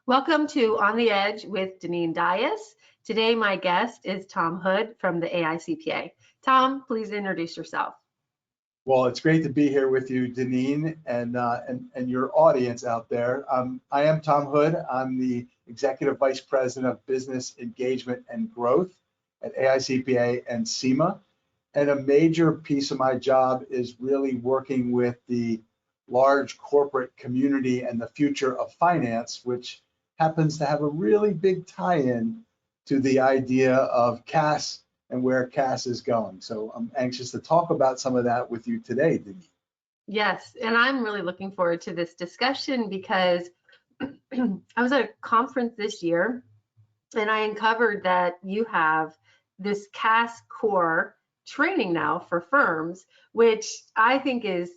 Welcome to On the Edge with Deneen Dias. Today, my guest is Tom Hood from the AICPA. Tom, please introduce yourself. Well, it's great to be here with you, Deneen, and your audience out there. I am Tom Hood. I'm the Executive Vice President of Business Engagement and Growth at AICPA and SEMA. And a major piece of my job is really working with the large corporate community and the future of finance, which happens to have a really big tie-in to the idea of CAS and where CAS is going. So I'm anxious to talk about some of that with you today, Deneen. Yes, and I'm really looking forward to this discussion because I was at a conference this year and I uncovered that you have this CAS core training now for firms, which I think is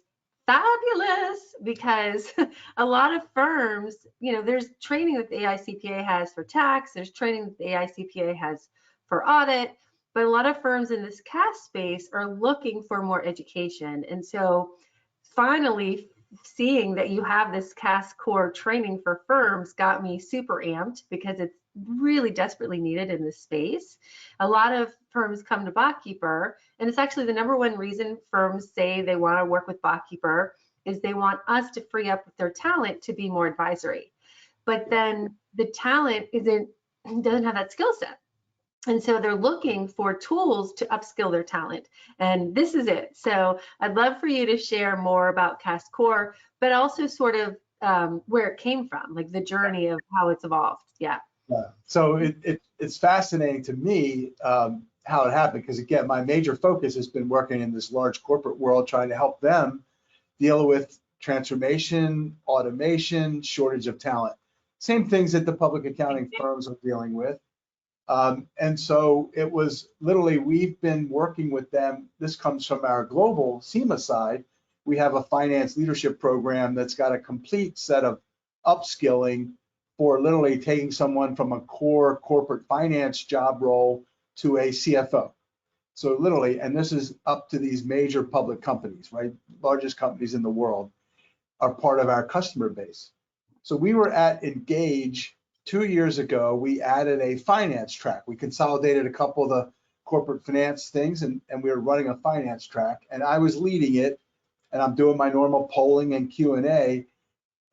fabulous because a lot of firms, there's training that the AICPA has for tax, there's training that the AICPA has for audit, but a lot of firms in this CAS space are looking for more education. And so finally seeing that you have this CAS core training for firms got me super amped because it's really desperately needed in this space. A lot of firms come to Botkeeper, and it's actually the #1 reason firms say they want to work with Botkeeper is they want us to free up their talent to be more advisory. But then the talent doesn't have that skill set. And so they're looking for tools to upskill their talent. And this is it. So I'd love for you to share more about CAS core, but also sort of where it came from, like the journey of how it's evolved. Yeah. So it's fascinating to me how it happened, because again, my major focus has been working in this large corporate world, trying to help them deal with transformation, automation, shortage of talent. Same things that the public accounting firms are dealing with. And so it was literally, we've been working with them. This comes from our global SEMA side. We have a finance leadership program that's got a complete set of upskilling for literally taking someone from a core corporate finance job role to a CFO. So literally, and this is up to these major public companies, right? Largest companies in the world are part of our customer base. So we were at Engage 2 years ago. We added a finance track. We consolidated a couple of the corporate finance things, and we were running a finance track, and I was leading it, and I'm doing my normal polling and Q&A,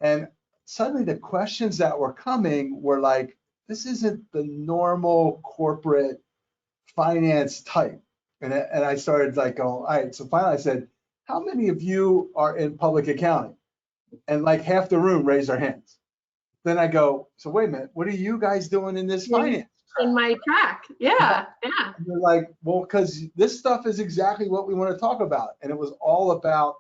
and suddenly the questions that were coming were like, this isn't the normal corporate finance type. And I started like going, all right, so finally I said, how many of you are in public accounting? And like half the room raised their hands. Then I go, so wait a minute, what are you guys doing in this finance track? In my track, yeah. And they're like, well, because this stuff is exactly what we want to talk about. And it was all about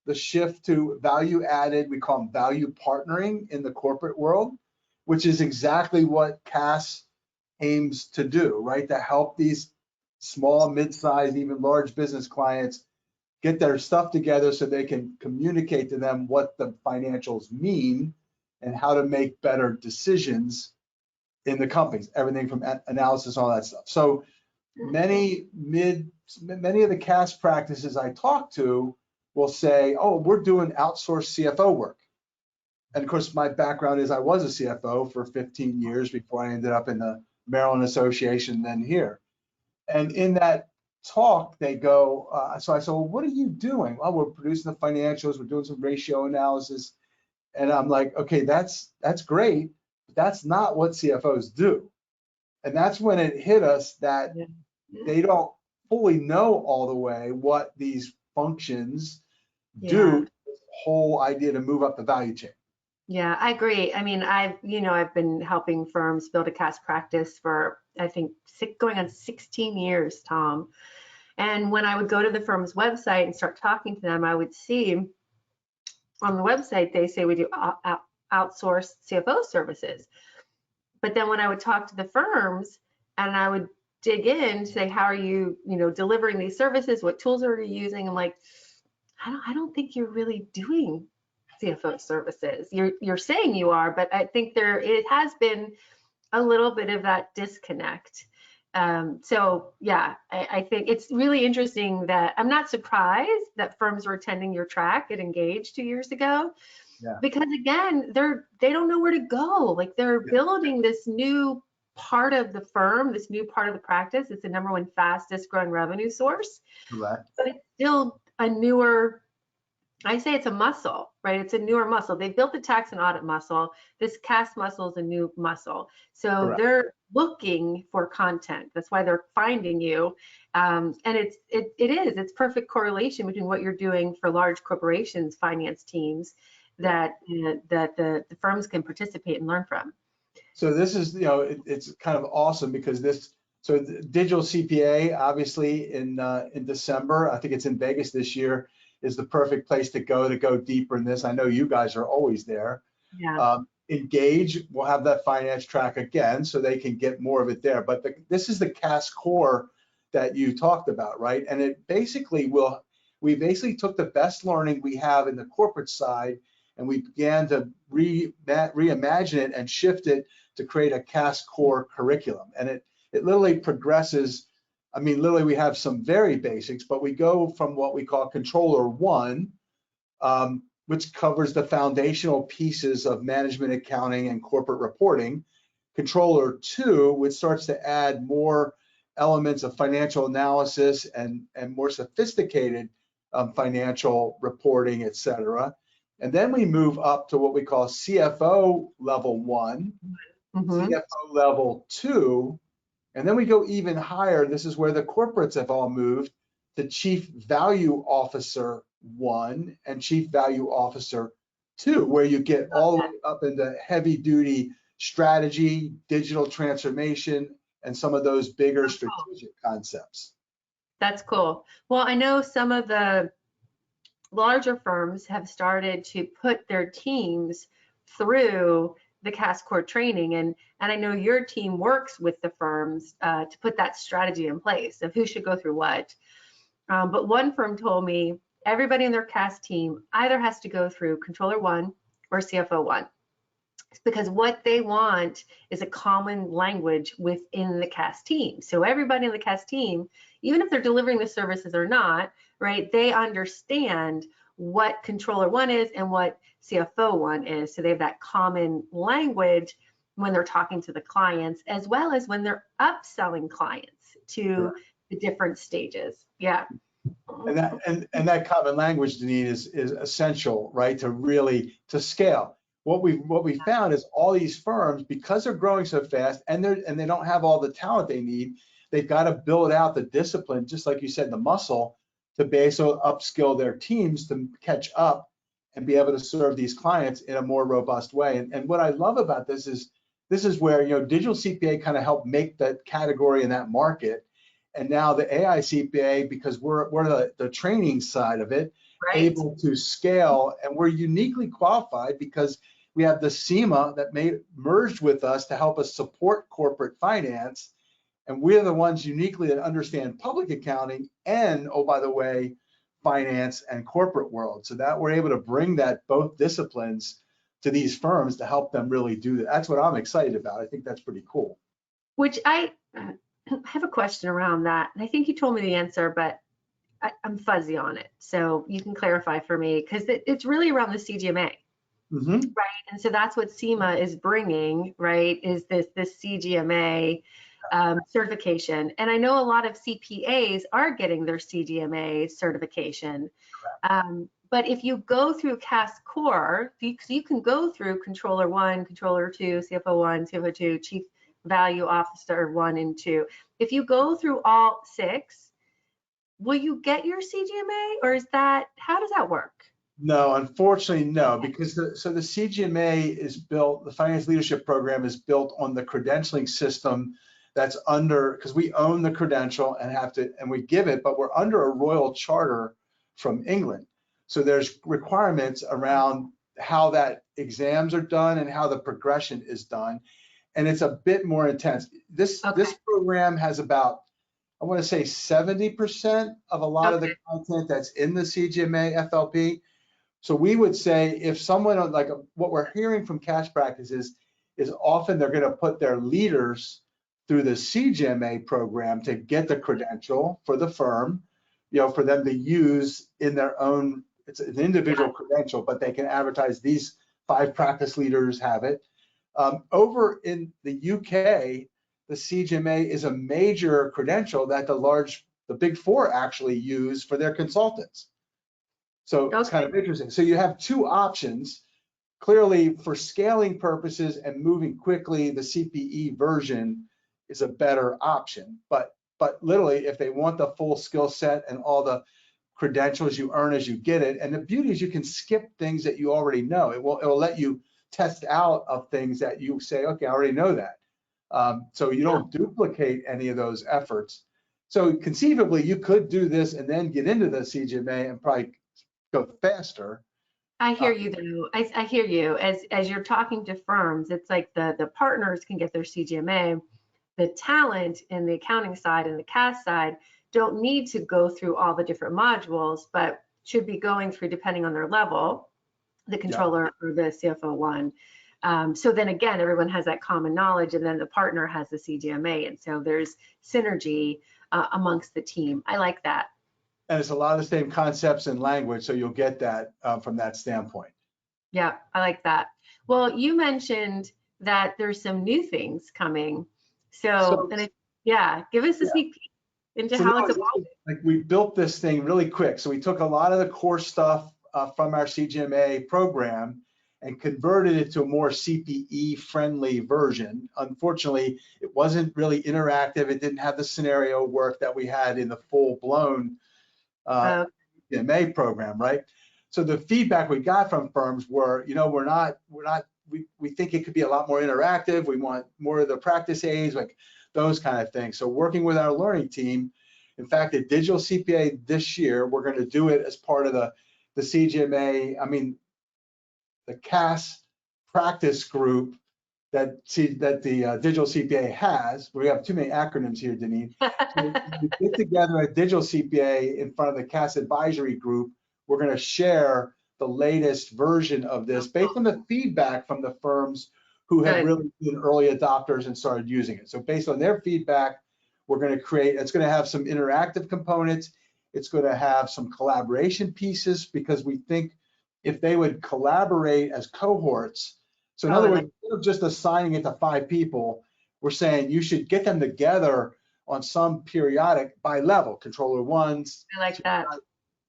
the shift to value added, we call them value partnering in the corporate world, which is exactly what CAS aims to do, right? To help these small, mid-sized, even large business clients get their stuff together so they can communicate to them what the financials mean and how to make better decisions in the companies, everything from analysis, all that stuff. So many of the CAS practices I talk to will say, oh, we're doing outsourced CFO work. And of course, my background is I was a CFO for 15 years before I ended up in the Maryland Association, then here. And in that talk, they go, so I said, well, what are you doing? Well, we're producing the financials, we're doing some ratio analysis. And I'm like, okay, that's great, but that's not what CFOs do. And that's when it hit us that they don't fully know all the way what these functions do, this whole idea to move up the value chain. Yeah, I agree. I mean, I've been helping firms build a CAS practice for, I think, going on 16 years, Tom. And when I would go to the firm's website and start talking to them, I would see on the website, they say we do outsourced CFO services. But then when I would talk to the firms and I would dig in to say, how are you, delivering these services? What tools are you using? I'm like, I don't think you're really doing CFO services. You're saying you are, but I think it has been a little bit of that disconnect. So yeah, I think it's really interesting that I'm not surprised that firms were attending your track at Engage 2 years ago, Yeah. Because again, they don't know where to go. Like they're building this new part of the firm, this new part of the practice. It's the #1 fastest growing revenue source, Correct. but it's still a newer, I say it's a muscle, right? It's a newer muscle. They built the tax and audit muscle. This CAS muscle is a new muscle. So Correct. they're looking for content. That's why they're finding you. And it's perfect correlation between what you're doing for large corporations, finance teams that the firms can participate and learn from. So this is, it's kind of awesome because so the digital CPA, obviously in December, I think it's in Vegas this year, is the perfect place to go deeper in this. I know you guys are always there. Yeah. Engage, we'll have that finance track again, so they can get more of it there. But this is the CAS core that you talked about, right? And it basically we basically took the best learning we have in the corporate side, and we began to reimagine it and shift it to create a CAS core curriculum. And it literally progresses. I mean, literally, we have some very basics, but we go from what we call Controller 1, which covers the foundational pieces of management accounting and corporate reporting. Controller 2, which starts to add more elements of financial analysis and more sophisticated financial reporting, et cetera. And then we move up to what we call CFO level 1, CFO level 2, and then we go even higher. This is where the corporates have all moved to Chief Value Officer 1 and Chief Value Officer 2, where you get all the way up into heavy duty strategy, digital transformation, and some of those bigger strategic concepts. That's cool. Well, I know some of the larger firms have started to put their teams through the CAS core training, and I know your team works with the firms to put that strategy in place of who should go through what. But one firm told me everybody in their CAS team either has to go through Controller 1 or CFO 1. Because what they want is a common language within the CAS team. So everybody in the CAS team, even if they're delivering the services or not, right, they understand what Controller 1 is and what CFO 1 is. So they have that common language when they're talking to the clients, as well as when they're upselling clients to the different stages. Yeah. And that common language, Deneen, is essential, right, to scale. What we found is all these firms, because they're growing so fast and they don't have all the talent they need, they've got to build out the discipline, just like you said, the muscle, to basically upskill their teams to catch up and be able to serve these clients in a more robust way. And what I love about this is where digital CPA kind of helped make that category in that market. And now the AICPA, because we're the training side of it, able to scale, and we're uniquely qualified because we have the SEMA that merged with us to help us support corporate finance, and we're the ones uniquely that understand public accounting and, oh, by the way, finance and corporate world, so that we're able to bring that both disciplines to these firms to help them really do that. That's what I'm excited about. I think that's pretty cool. Which I have a question around that, and I think you told me the answer, but I'm fuzzy on it, so you can clarify for me, because it's really around the CGMA, right? And so that's what SEMA is bringing, right? Is this CGMA certification? And I know a lot of CPAs are getting their CGMA certification, but if you go through CAS core, you can go through Controller 1, Controller 2, CFO 1, CFO 2, Chief Value Officer 1 and 2. If you go through all 6, will you get your CGMA, or how does that work? No, unfortunately, no, because the CGMA is built, the Finance Leadership Program is built on the credentialing system that's because we own the credential and we give it, but we're under a royal charter from England. So there's requirements around how that exams are done and how the progression is done. And it's a bit more intense. This program has about, I want to say 70% of a lot of the content that's in the CGMA FLP. So we would say if someone, like what we're hearing from cash practices is often they're going to put their leaders through the CGMA program to get the credential for the firm, for them to use in their own It's an individual credential, but they can advertise these 5 practice leaders have it. Over in the UK, the CGMA is a major credential that the big 4 actually use for their consultants. So it's kind of interesting. So you have 2 options. Clearly, for scaling purposes and moving quickly, the CPE version is a better option. But literally, if they want the full skill set and all the credentials you earn as you get it, and the beauty is you can skip things that you already know. It'll let you test out of things that you say, okay, I already know that. So you don't duplicate any of those efforts. So conceivably, you could do this and then get into the CGMA and probably go faster. I hear you though. I hear you. As you're talking to firms, it's like the partners can get their CGMA. The talent in the accounting side and the CAS side don't need to go through all the different modules, but should be going through, depending on their level, the controller or the CFO one. So then again, everyone has that common knowledge, and then the partner has the CGMA, and so there's synergy amongst the team. I like that. And it's a lot of the same concepts and language, so you'll get that from that standpoint. Yeah, I like that. Well, you mentioned that there's some new things coming. So give us a sneak peek into how it's evolving. Like, we built this thing really quick. So we took a lot of the core stuff from our CGMA program and converted it to a more CPE friendly version. Unfortunately, it wasn't really interactive. It didn't have the scenario work that we had in the full blown CGMA program, right? So the feedback we got from firms were, we think it could be a lot more interactive. We want more of the practice aids, like those kind of things. So working with our learning team, in fact, at Digital CPA this year, we're going to do it as part of the CGMA, the CAS practice group that the Digital CPA has. We have too many acronyms here, Deneen. So we get together at Digital CPA in front of the CAS advisory group. We're going to share the latest version of this based on the feedback from the firms who have really been early adopters and started using it. So based on their feedback, we're going to create, it's going to have some interactive components. It's going to have some collaboration pieces, because we think if they would collaborate as cohorts, so in other words, instead of just assigning it to 5 people, we're saying you should get them together on some periodic by level, controller 1s. I like that.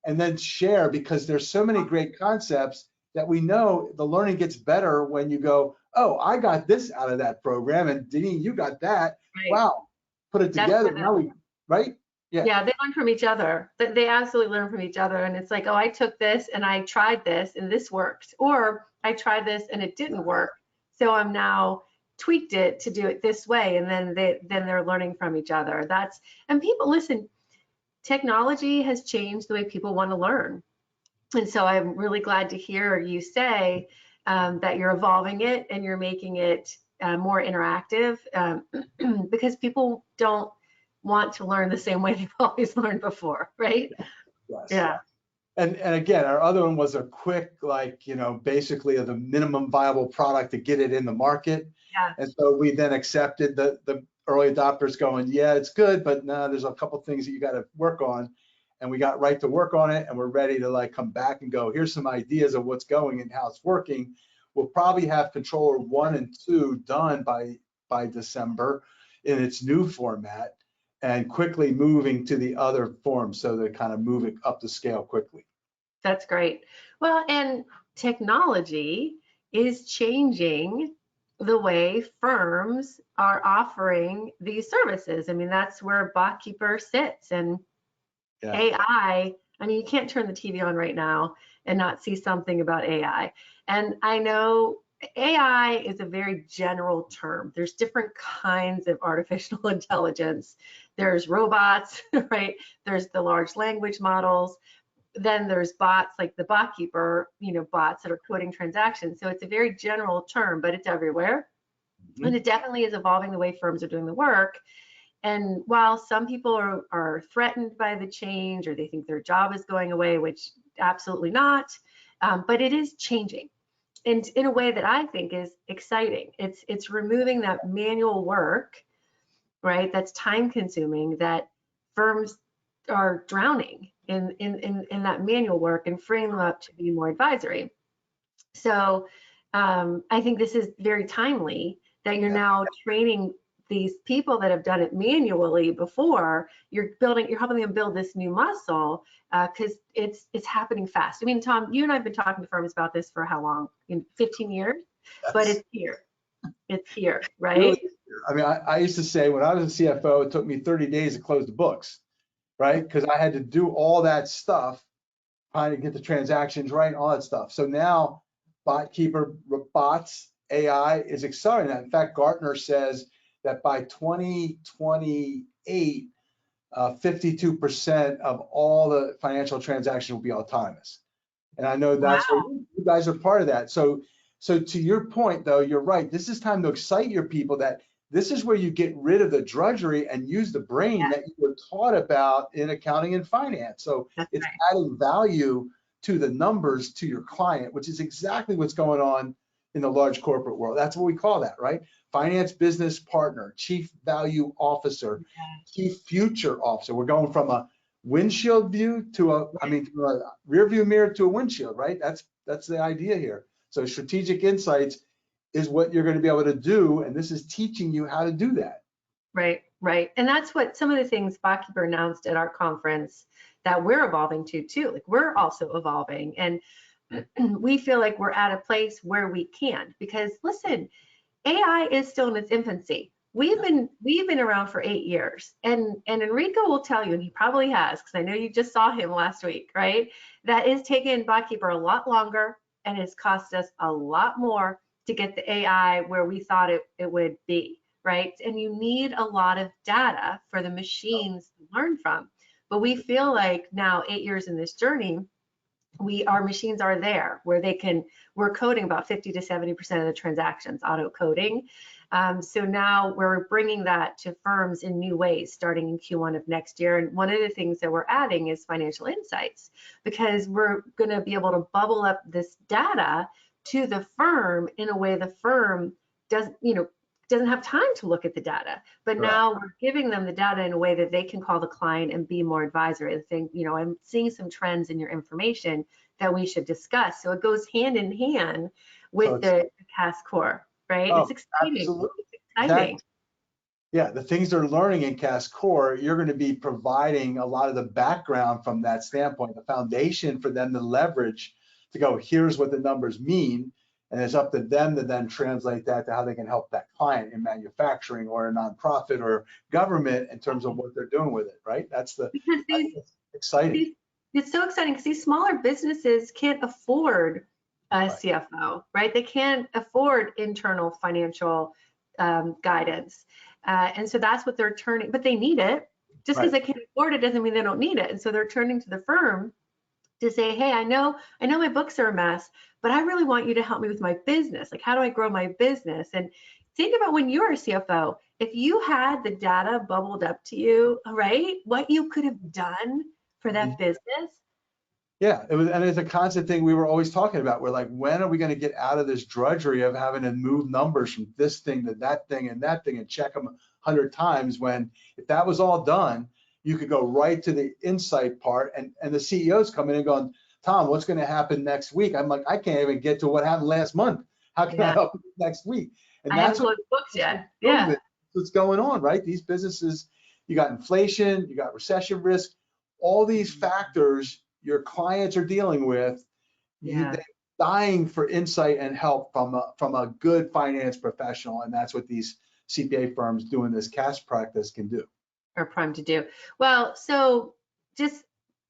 And then share, because there's so many great concepts that we know the learning gets better when you go, oh, I got this out of that program, and Deneen, you got that. Right. Wow, put it together. Now we, right? Yeah, they learn from each other. They absolutely learn from each other. And it's like, oh, I took this and I tried this and this worked. Or I tried this and it didn't work. So I'm now tweaked it to do it this way. And then they're learning from each other. And people, listen, technology has changed the way people want to learn. And so I'm really glad to hear you say that you're evolving it and you're making it more interactive, because people don't want to learn the same way they've always learned before, right? Yes. Yeah. And again, our other one was a quick, basically the minimum viable product to get it in the market. Yeah. And so we then accepted the early adopters going, yeah, it's good, but no, there's a couple things that you got to work on. And we got right to work on it, and we're ready to come back and go, here's some ideas of what's going and how it's working. We'll probably have controller 1 and 2 done by December in its new format, and quickly moving to the other forms, so they're kind of moving up the scale quickly. That's great. Well, and technology is changing the way firms are offering these services. I mean, that's where Botkeeper sits, and AI, you can't turn the TV on right now and not see something about AI. And I know AI is a very general term. There's different kinds of artificial intelligence. There's robots, right? There's the large language models. Then there's bots like the Botkeeper, bots that are coding transactions. So it's a very general term, but it's everywhere. Mm-hmm. And it definitely is evolving the way firms are doing the work. And while some people are threatened by the change, or they think their job is going away, which absolutely not, but it is changing. And in a way that I think is exciting. It's removing that manual work, right? That's time consuming, that firms are drowning in that manual work and freeing them up to be more advisory. So I think this is very timely that you're now training these people that have done it manually before. You're helping them build this new muscle because it's happening fast. I mean, Tom, you and I have been talking to firms about this for how long? 15 years, but it's here. It's here, right? Really, I mean, I used to say when I was a CFO, it took me 30 days to close the books, right? Because I had to do all that stuff, trying to get the transactions right and all that stuff. So now Botkeeper, bots, AI is accelerating that. In fact, Gartner says that by 2028, 52% of all the financial transactions will be autonomous. And I know that's what you guys are part of that. So to your point, though, you're right. This is time to excite your people that this is where you get rid of the drudgery and use the brain that you were taught about in accounting and finance. So it's adding value to the numbers to your client, which is exactly what's going on in the large corporate world. That's what we call that, right? Finance business partner, chief value officer, chief future officer. We're going from a windshield view to a rear view mirror to a windshield, right? That's the idea here. So strategic insights is what you're going to be able to do, and this is teaching you how to do that. Right. And that's what some of the things Botkeeper announced at our conference that we're evolving to too. Like we're also evolving, and we feel like we're at a place where we can, because listen, AI is still in its infancy. We've been around for 8 years, and Enrico will tell you, and he probably has, because I know you just saw him last week, right? That is taking Botkeeper a lot longer, and it's cost us a lot more to get the AI where we thought it would be, right? And you need a lot of data for the machines to learn from. But we feel like now, 8 years in this journey, our machines are there where we're coding about 50 to 70% of the transactions, auto coding. So now we're bringing that to firms in new ways, starting in Q1 of next year. And one of the things that we're adding is financial insights, because we're going to be able to bubble up this data to the firm in a way the firm doesn't have time to look at the data. But now we're giving them the data in a way that they can call the client and be more advisory and think, I'm seeing some trends in your information that we should discuss. So it goes hand in hand with the CAS core, right? It's exciting. Absolutely. It's exciting. Exactly. Yeah, the things they're learning in CAS core, you're going to be providing a lot of the background from that standpoint, the foundation for them to leverage to go, here's what the numbers mean. And it's up to them to then translate that to how they can help that client in manufacturing or a nonprofit or government in terms of what they're doing with it, right? That's exciting. It's so exciting because these smaller businesses can't afford a CFO, right? They can't afford internal financial guidance. And so that's what they're turning, but they need it. Just because they can't afford it doesn't mean they don't need it. And so they're turning to the firm to say, hey, I know my books are a mess, but I really want you to help me with my business. Like, how do I grow my business? And think about when you're a CFO, if you had the data bubbled up to you, right, what you could have done for that business. Yeah, and it's a constant thing we were always talking about. We're like, when are we going to get out of this drudgery of having to move numbers from this thing to that thing and that thing and check them 100 times, when if that was all done, you could go right to the insight part, and the CEOs come in and going, Tom, what's going to happen next week? I'm like, I can't even get to what happened last month. How can I help you next week? And that's what books yet. What's going on, right? These businesses, you got inflation, you got recession risk, all these factors your clients are dealing with. They're dying for insight and help from a good finance professional, and that's what these CPA firms doing this CAS practice can do. Are primed to do. Well, so just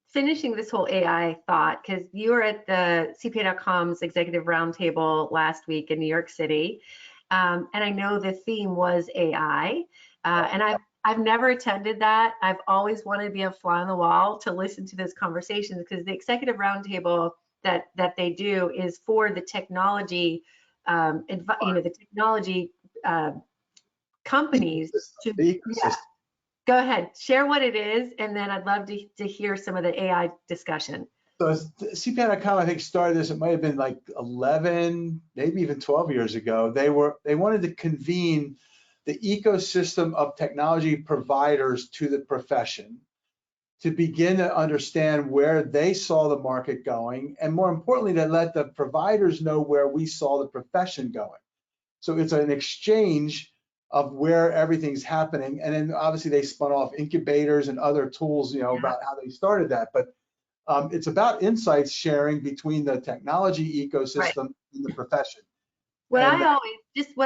finishing this whole AI thought, because you were at the CPA.com's executive roundtable last week in New York City, and I know the theme was AI, and I've never attended that. I've always wanted to be a fly on the wall to listen to those conversations, because the executive roundtable that they do is for the technology, the technology companies to. Go ahead, share what it is, and then I'd love to hear some of the AI discussion. So CPA.com, I think, started this, it might have been like 11, maybe even 12 years ago. They wanted to convene the ecosystem of technology providers to the profession to begin to understand where they saw the market going, and more importantly, to let the providers know where we saw the profession going. So it's an exchange of where everything's happening. And then obviously they spun off incubators and other tools, about how they started that. But it's about insights sharing between the technology Right. ecosystem and the profession. What And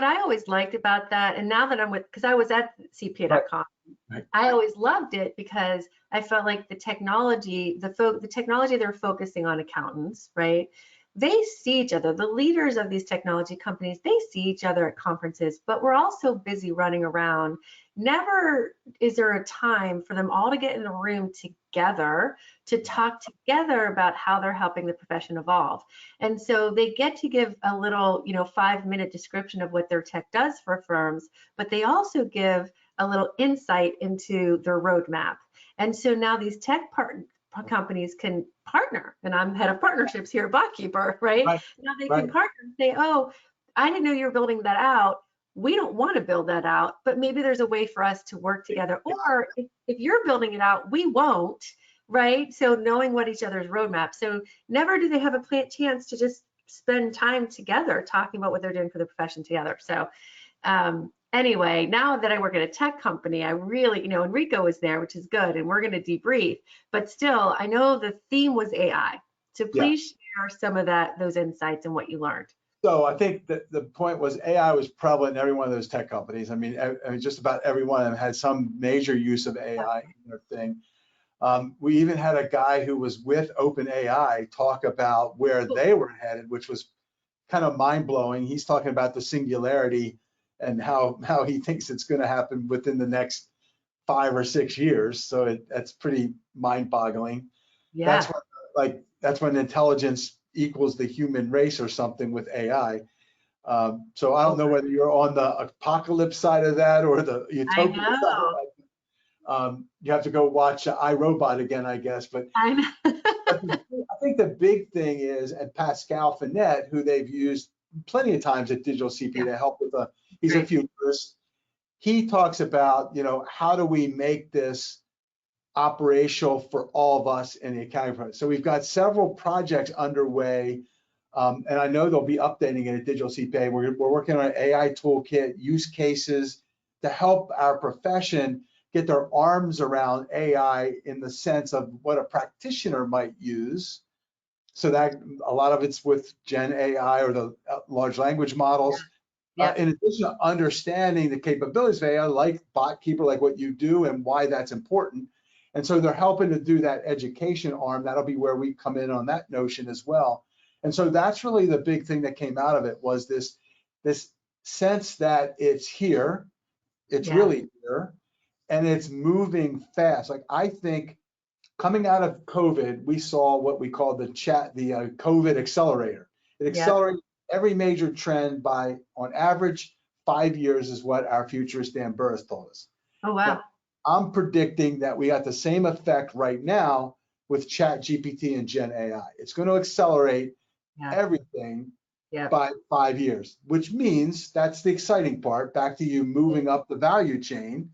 I always liked about that, and now that I'm because I was at right, CPA.com, right. I always loved it because I felt like the technology, the technology they're focusing on accountants, right? They see each other. The leaders of these technology companies, they see each other at conferences, but we're all so busy running around. Never is there a time for them all to get in a room together to talk together about how they're helping the profession evolve. And so they get to give a little, 5-minute description of what their tech does for firms, but they also give a little insight into their roadmap. And so now these tech companies can partner, and I'm head of partnerships here at Botkeeper, right? Right, Now they can right. partner and say, oh, I didn't know you were building that out. We don't want to build that out, but maybe there's a way for us to work together. Or if you're building it out, we won't, right? So knowing what each other's roadmap. So never do they have a chance to just spend time together talking about what they're doing for the profession together. So anyway, now that I work at a tech company, I really, Enrico was there, which is good, and we're going to debrief. But still, I know the theme was AI. So Yeah. please share some of those insights and what you learned. So I think that the point was AI was prevalent in every one of those tech companies. I mean, just about every one of them had some major use of AI in their thing. We even had a guy who was with OpenAI talk about where they were headed, which was kind of mind-blowing. He's talking about the singularity and how he thinks it's going to happen within the next 5 or 6 years. So that's pretty mind-boggling. Yeah. That's when intelligence equals the human race or something with AI. So I don't know whether you're on the apocalypse side of that or the utopia side of that. You have to go watch iRobot again, I guess. But I know. I think the big thing is, and Pascal Finette, who they've used plenty of times at Digital CP to help with he's a futurist. He talks about, how do we make this operational for all of us in the accounting process. So we've got several projects underway, and I know they'll be updating it at Digital CPA. We're working on an AI toolkit, use cases to help our profession get their arms around AI in the sense of what a practitioner might use. So that a lot of it's with Gen AI or the large language models. In addition to understanding the capabilities of AI, like Botkeeper, like what you do and why that's important. And so they're helping to do that education arm. That'll be where we come in on that notion as well. And so that's really the big thing that came out of it was this sense that it's here, it's really here, and it's moving fast. Like I think coming out of COVID, we saw what we call the COVID accelerator. It accelerated every major trend by, on average, 5 years is what our futurist Dan Burris told us. Oh, wow. Now, I'm predicting that we got the same effect right now with Chat GPT and Gen AI. It's going to accelerate everything by 5 years, which means that's the exciting part. Back to you moving up the value chain.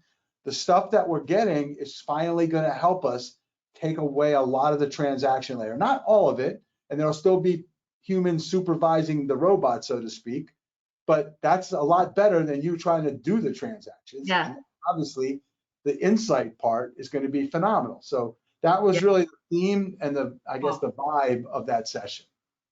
The stuff that we're getting is finally going to help us take away a lot of the transaction layer. Not all of it, and there'll still be humans supervising the robot, so to speak, but that's a lot better than you trying to do the transactions. And obviously, the insight part is going to be phenomenal. So that was really the theme and the vibe of that session.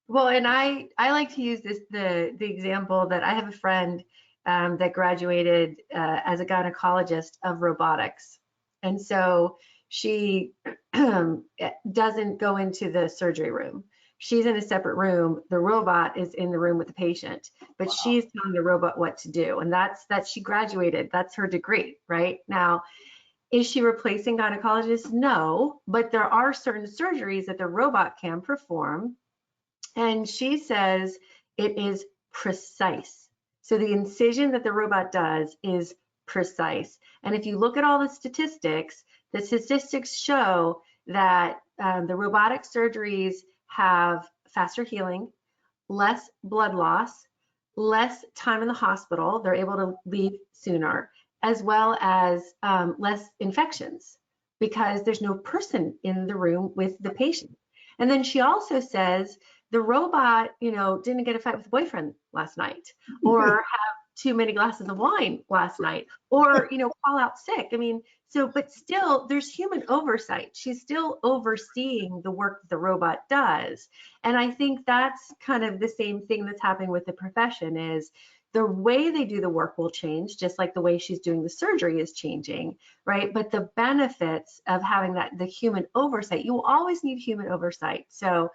Well, and I like to use the example that I have a friend that graduated as a gynecologist of robotics, and so she doesn't go into the surgery room. She's in a separate room. The robot is in the room with the patient, but she's telling the robot what to do. And that's she graduated. That's her degree, right? Now, is she replacing gynecologists? No, but there are certain surgeries that the robot can perform. And she says it is precise. So the incision that the robot does is precise. And if you look at all the statistics show that the robotic surgeries have faster healing, less blood loss, less time in the hospital. They're able to leave sooner, as well as less infections, because there's no person in the room with the patient. And then she also says the robot, didn't get a fight with the boyfriend last night, or have too many glasses of wine last night, or, call out sick. I mean, but still there's human oversight. She's still overseeing the work that the robot does. And I think that's kind of the same thing that's happening with the profession is the way they do the work will change, just like the way she's doing the surgery is changing, right? But the benefits of having the human oversight, you will always need human oversight. So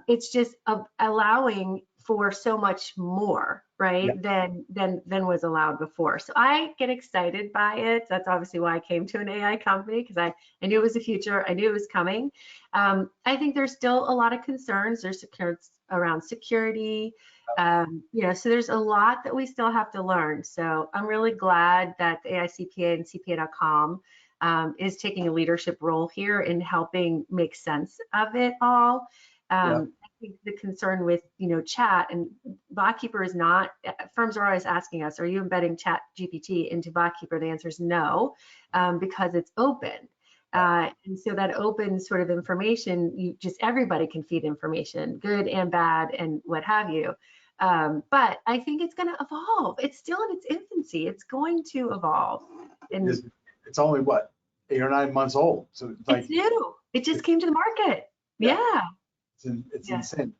it's just allowing for so much more, right, than was allowed before. So I get excited by it. That's obviously why I came to an AI company, because I knew it was the future. I knew it was coming. I think there's still a lot of concerns. There's around security. So there's a lot that we still have to learn. So I'm really glad that the AICPA and CPA.com is taking a leadership role here in helping make sense of it all. I think the concern with, chat and Botkeeper is not, firms are always asking us, are you embedding chat GPT into Botkeeper? The answer is no, because it's open. And so that open sort of information, everybody can feed information, good and bad and what have you. But I think it's going to evolve. It's still in its infancy. It's going to evolve. And it's only what, 8 or 9 months old. So it's new. It just came to the market. Yeah. It's insane.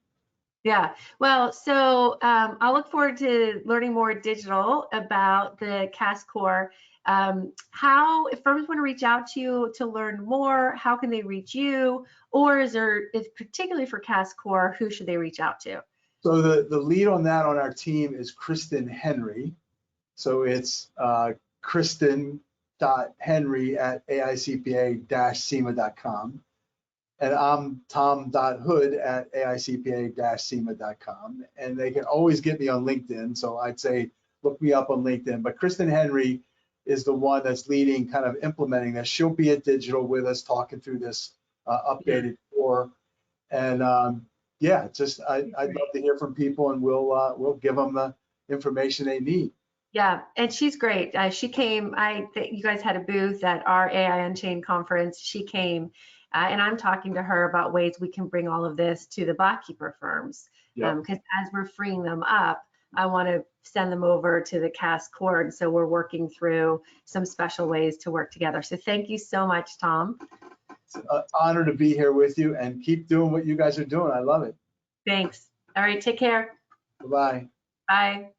Yeah. Well, so I'll look forward to learning more digital about the CAS Core. How, if firms want to reach out to you to learn more, how can they reach you? Or if particularly for CAS Core, who should they reach out to? So the lead on that on our team is Kristen Henry. So it's kristen.henry@aicpa-cema.com. And I'm tom.hood@aicpa-cema.com. And they can always get me on LinkedIn. So I'd say look me up on LinkedIn. But Kristen Henry is the one that's leading, kind of implementing this. She'll be at Digital with us, talking through this updated core. And I'd love to hear from people, and we'll give them the information they need. Yeah, and she's great. She came. You guys had a booth at our AI Unchained conference. She came, and I'm talking to her about ways we can bring all of this to the Botkeeper firms. Because as we're freeing them up, I want to send them over to the CAS Core. And so we're working through some special ways to work together. So thank you so much, Tom. It's an honor to be here with you, and keep doing what you guys are doing. I love it. Thanks. All right, take care. Bye-bye. Bye.